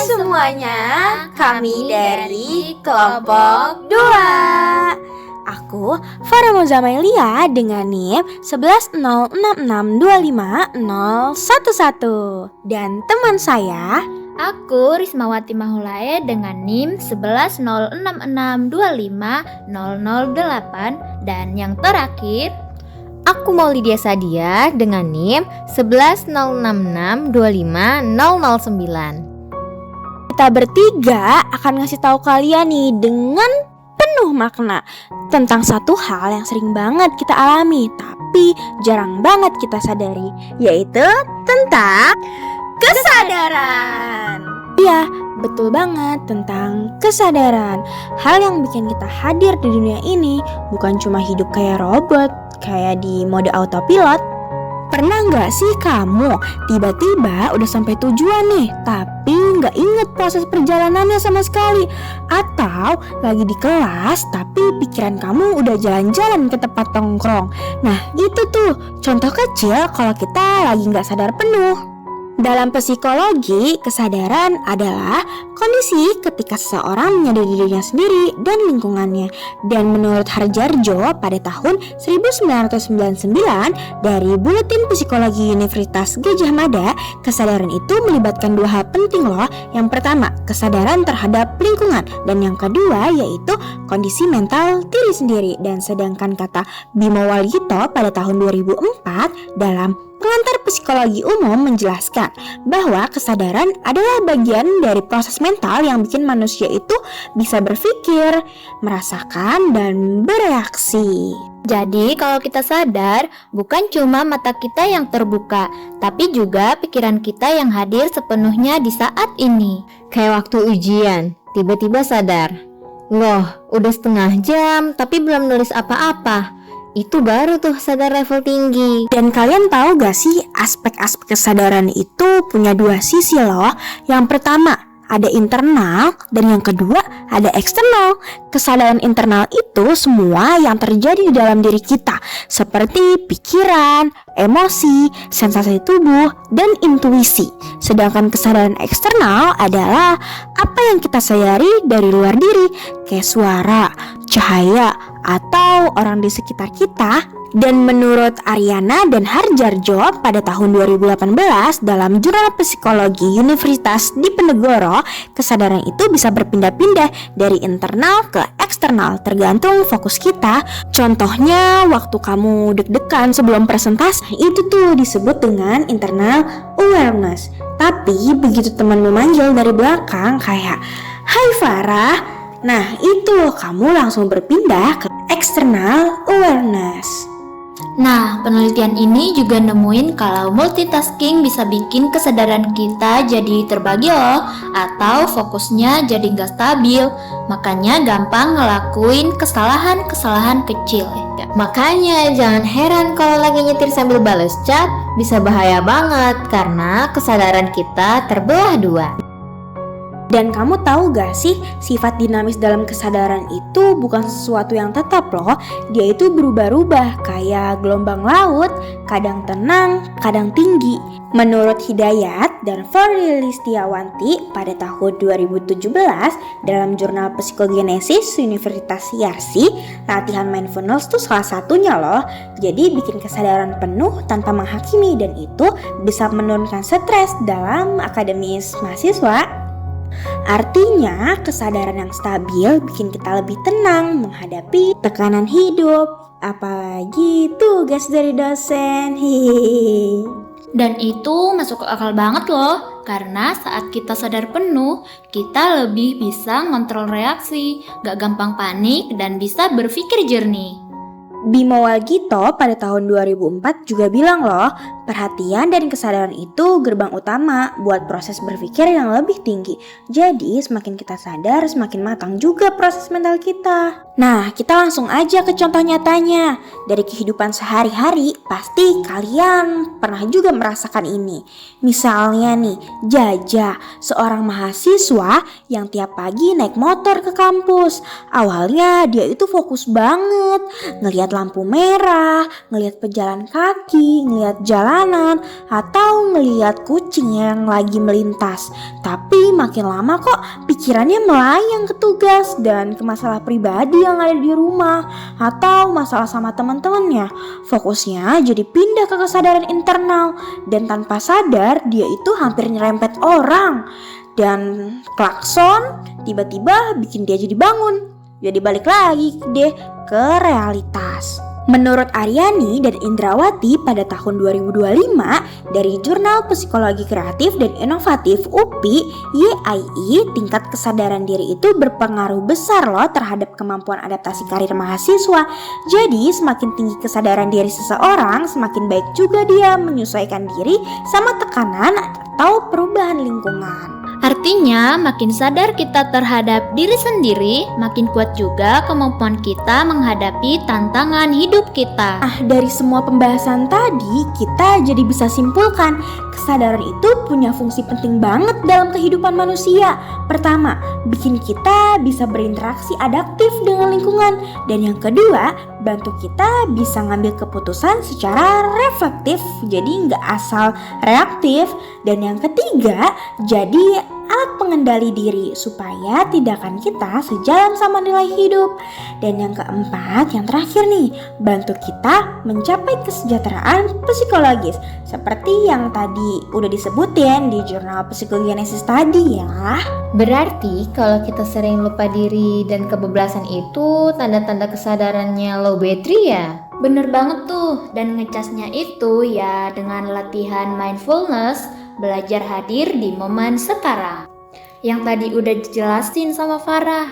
semuanya, kami dari kelompok 2. Aku Farah Mozamailia dengan NIM 1106625011. Dan teman saya, aku Rismawati Mahulae dengan NIM 1106625008. Dan yang terakhir, aku Maulidia Sadia dengan NIM 1106625009. kita bertiga akan ngasih tahu kalian nih dengan penuh makna tentang satu hal yang sering banget kita alami tapi jarang banget kita sadari, yaitu tentang kesadaran. Iya, betul banget, tentang kesadaran. Hal yang bikin kita hadir di dunia ini bukan cuma hidup kayak robot, kayak di mode autopilot. Pernah nggak sih kamu tiba-tiba udah sampai tujuan nih, tapi nggak inget proses perjalanannya sama sekali? Atau lagi di kelas, tapi pikiran kamu udah jalan-jalan ke tempat tongkrong. Nah, itu tuh contoh kecil kalau kita lagi nggak sadar penuh. Dalam psikologi, kesadaran adalah kondisi ketika seseorang menyadari dirinya sendiri dan lingkungannya. Dan menurut Harjarjo pada tahun 1999 dari Buletin Psikologi Universitas Gadjah Mada, kesadaran itu melibatkan dua hal penting loh. Yang pertama, kesadaran terhadap lingkungan, dan yang kedua yaitu kondisi mental diri sendiri. Dan sedangkan kata Bimo Walgito pada tahun 2004 dalam Pengantar Psikologi Umum menjelaskan bahwa kesadaran adalah bagian dari proses mental yang bikin manusia itu bisa berpikir, merasakan, dan bereaksi. jadi kalau kita sadar, bukan cuma mata kita yang terbuka, tapi juga pikiran kita yang hadir sepenuhnya di saat ini. Kayak waktu ujian, tiba-tiba sadar, loh udah setengah jam tapi belum nulis apa-apa. Itu baru tuh sadar level tinggi. Dan kalian tahu gak sih, aspek-aspek kesadaran itu punya dua sisi loh. Yang pertama, ada internal, dan yang kedua ada eksternal. Kesadaran internal itu semua yang terjadi di dalam diri kita, seperti pikiran, emosi, sensasi tubuh, dan intuisi. Sedangkan kesadaran eksternal adalah apa yang kita sadari dari luar diri, kayak suara, cahaya, atau orang di sekitar kita. Dan menurut Ariana dan Harjarjo pada tahun 2018 dalam Jurnal Psikologi Universitas Diponegoro, kesadaran itu bisa berpindah-pindah dari internal ke eksternal tergantung fokus kita. Contohnya waktu kamu deg-degan sebelum presentasi, itu tuh disebut dengan internal awareness. Tapi begitu temanmu manggil dari belakang kayak, "Hai Farah," nah itu kamu langsung berpindah ke external awareness. Nah, penelitian ini juga nemuin kalau multitasking bisa bikin kesadaran kita jadi terbagi loh, atau fokusnya jadi nggak stabil. Makanya gampang ngelakuin kesalahan-kesalahan kecil. Makanya jangan heran kalau lagi nyetir sambil bales chat, bisa bahaya banget karena kesadaran kita terbelah dua. Dan kamu tahu gak sih, sifat dinamis dalam kesadaran itu bukan sesuatu yang tetap loh. Dia itu berubah-ubah kayak gelombang laut, kadang tenang, kadang tinggi. Menurut Hidayat dan Farli Listiawanti pada tahun 2017 dalam Jurnal Psikogenesis Universitas Yarsi, latihan mindfulness itu salah satunya loh. Jadi bikin kesadaran penuh tanpa menghakimi, dan itu bisa menurunkan stres dalam akademis mahasiswa. Artinya, kesadaran yang stabil bikin kita lebih tenang menghadapi tekanan hidup, apalagi tugas dari dosen. Hihihi. Dan itu masuk akal banget loh, karena saat kita sadar penuh, kita lebih bisa ngontrol reaksi, gak gampang panik, dan bisa berpikir jernih. Bimo Walgito pada tahun 2004 juga bilang loh, perhatian dan kesadaran itu gerbang utama buat proses berpikir yang lebih tinggi. Jadi semakin kita sadar, semakin matang juga proses mental kita. Nah, kita langsung aja ke contoh nyatanya. Dari kehidupan sehari-hari, pasti kalian pernah juga merasakan ini. Misalnya nih, Jaja, seorang mahasiswa yang tiap pagi naik motor ke kampus. Awalnya dia itu fokus banget, ngelihat lampu merah, ngelihat pejalan kaki, ngelihat jalanan, atau ngelihat kucing yang lagi melintas. Tapi makin lama kok pikirannya melayang ke tugas dan ke masalah pribadi yang ada di rumah atau masalah sama teman-temannya. Fokusnya jadi pindah ke kesadaran internal dan tanpa sadar dia itu hampir nyerempet orang. Dan klakson tiba-tiba bikin dia jadi bangun. Jadi balik lagi deh ke realitas. Menurut Aryani dan Indrawati pada tahun 2025 dari Jurnal Psikologi Kreatif dan Inovatif UPI YII, tingkat kesadaran diri itu berpengaruh besar loh terhadap kemampuan adaptasi karir mahasiswa. Jadi semakin tinggi kesadaran diri seseorang, semakin baik juga dia menyesuaikan diri sama tekanan atau perubahan lingkungan. Artinya, makin sadar kita terhadap diri sendiri, makin kuat juga kemampuan kita menghadapi tantangan hidup kita. Dari semua pembahasan tadi, kita jadi bisa simpulkan kesadaran itu punya fungsi penting banget dalam kehidupan manusia. Pertama, bikin kita bisa berinteraksi adaptif dengan lingkungan. Dan yang kedua, bantu kita bisa ngambil keputusan secara reflektif, jadi nggak asal reaktif. Dan yang ketiga, jadi alat pengendali diri supaya tindakan kita sejalan sama nilai hidup. Dan yang keempat, yang terakhir nih, bantu kita mencapai kesejahteraan psikologis seperti yang tadi udah disebutin di jurnal psikogenesis tadi ya. Berarti kalau kita sering lupa diri dan kebablasan itu tanda-tanda kesadarannya low battery ya? Bener banget tuh, dan ngecasnya itu ya dengan latihan mindfulness, belajar hadir di momen sekarang. Yang tadi udah dijelasin sama Farah.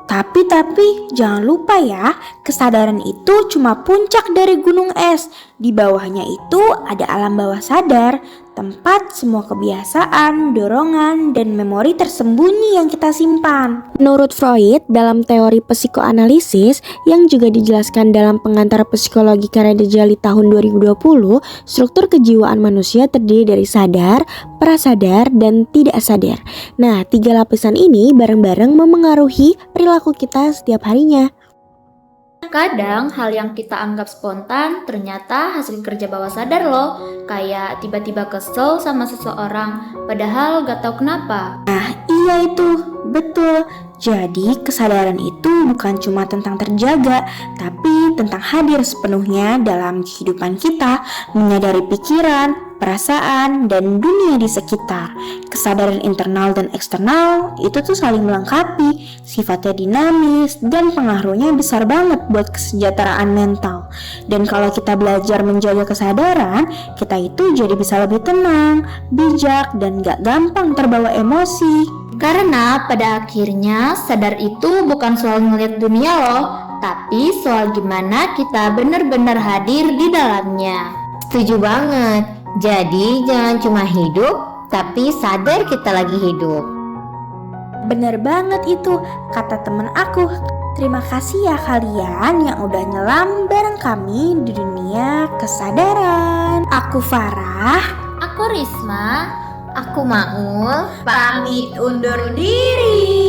Tapi jangan lupa ya, kesadaran itu cuma puncak dari gunung es. Di bawahnya itu ada alam bawah sadar, tempat semua kebiasaan, dorongan, dan memori tersembunyi yang kita simpan. Menurut Freud, dalam teori psikoanalisis yang juga dijelaskan dalam pengantar psikologi karya Dejali tahun 2020, struktur kejiwaan manusia terdiri dari sadar, prasadar, dan tidak sadar. Nah, 3 lapisan ini bareng-bareng memengaruhi perilaku kita setiap harinya. Kadang hal yang kita anggap spontan ternyata hasil kerja bawah sadar loh. Kayak tiba-tiba kesel sama seseorang padahal gak tahu kenapa. Iya itu, betul. Jadi kesadaran itu bukan cuma tentang terjaga, tapi tentang hadir sepenuhnya dalam kehidupan kita, menyadari pikiran, perasaan, dan dunia di sekitar. Kesadaran internal dan eksternal itu tuh saling melengkapi, sifatnya dinamis, dan pengaruhnya besar banget buat kesejahteraan mental. Dan kalau kita belajar menjaga kesadaran, kita itu jadi bisa lebih tenang, bijak, dan gak gampang terbawa emosi. Karena pada akhirnya sadar itu bukan soal ngeliat dunia loh, tapi soal gimana kita benar-benar hadir di dalamnya. Setuju banget. Jadi jangan cuma hidup, tapi sadar kita lagi hidup. Bener banget itu kata temen aku. Terima kasih ya kalian yang udah nyelam bareng kami di dunia kesadaran. Aku Farah. Aku Risma. Aku Maul. Pamit undur diri.